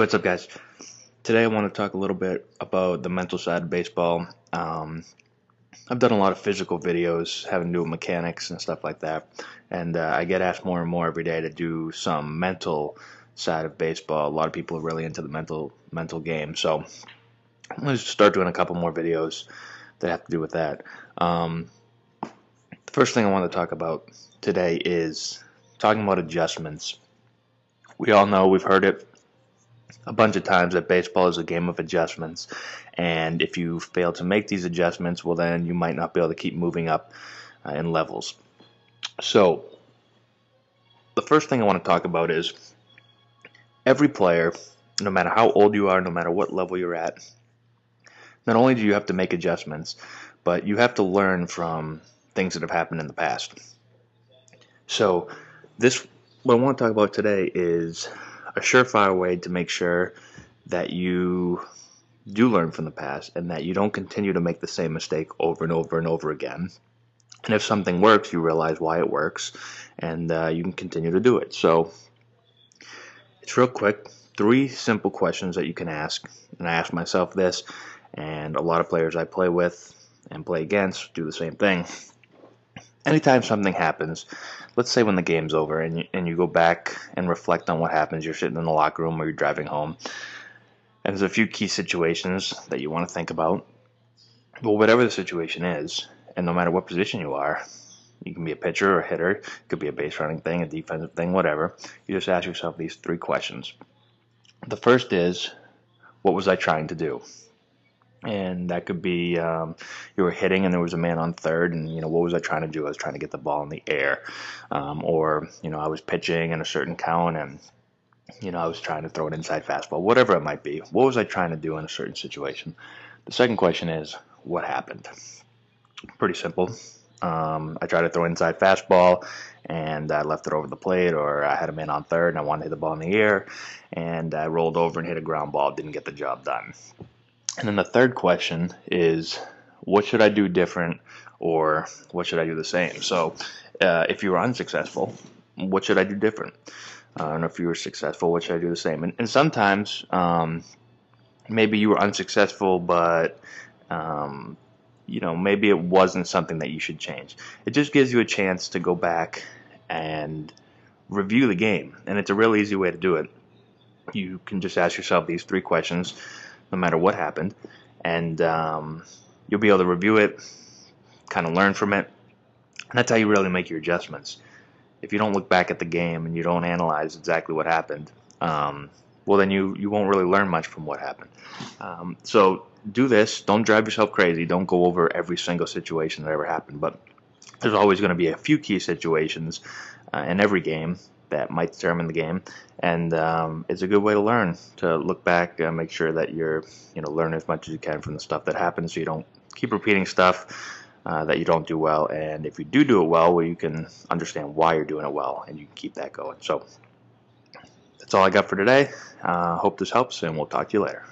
What's up, guys? Today I want to talk a little bit about the mental side of baseball. I've done a lot of physical videos having to do with mechanics and stuff like that, and I get asked more and more every day to do some mental side of baseball. A lot of people are really into the mental game, so I'm going to start doing a couple more videos that have to do with that. The first thing I want to talk about today is talking about adjustments. We all know, we've heard it a bunch of times, that baseball is a game of adjustments, and if you fail to make these adjustments, well, then you might not be able to keep moving up in levels. So the first thing I want to talk about is every player, no matter how old you are, no matter what level you're at, not only do you have to make adjustments, but you have to learn from things that have happened in the past. So what I want to talk about today is a surefire way to make sure that you do learn from the past and that you don't continue to make the same mistake over and over and over again. And if something works, you realize why it works, and you can continue to do it. So it's real quick, 3 simple questions that you can ask. And I ask myself this, and a lot of players I play with and play against do the same thing. Anytime something happens, let's say when the game's over and you go back and reflect on what happens, you're sitting in the locker room or you're driving home, and there's a few key situations that you want to think about. Well, whatever the situation is, and no matter what position you are, you can be a pitcher or a hitter, it could be a base running thing, a defensive thing, whatever, you just ask yourself these 3 questions. The first is, what was I trying to do? And that could be you were hitting and there was a man on third, and what was I trying to do? I was trying to get the ball in the air, or I was pitching in a certain count and I was trying to throw an inside fastball, whatever it might be. What was I trying to do in a certain situation? The second question is, what happened? Pretty simple. I tried to throw an inside fastball and I left it over the plate, or I had a man on third and I wanted to hit the ball in the air and I rolled over and hit a ground ball, didn't get the job done. And then the third question is, what should I do different, or what should I do the same? So if you were unsuccessful, what should I do different? And if you were successful, what should I do the same? And sometimes maybe you were unsuccessful, but maybe it wasn't something that you should change. It just gives you a chance to go back and review the game, and it's a real easy way to do it. You can just ask yourself these 3 questions, no matter what happened, and you'll be able to review it, kind of learn from it, and that's how you really make your adjustments. If you don't look back at the game and you don't analyze exactly what happened, well, then you won't really learn much from what happened. So do this. Don't drive yourself crazy. Don't go over every single situation that ever happened, but there's always going to be a few key situations in every game that might determine the game, and it's a good way to learn, to look back and make sure that you're learn as much as you can from the stuff that happens, so you don't keep repeating stuff that you don't do well. And if you do it well, you can understand why you're doing it well, and you can keep that going. So that's all I got for today. Hope this helps, and we'll talk to you later.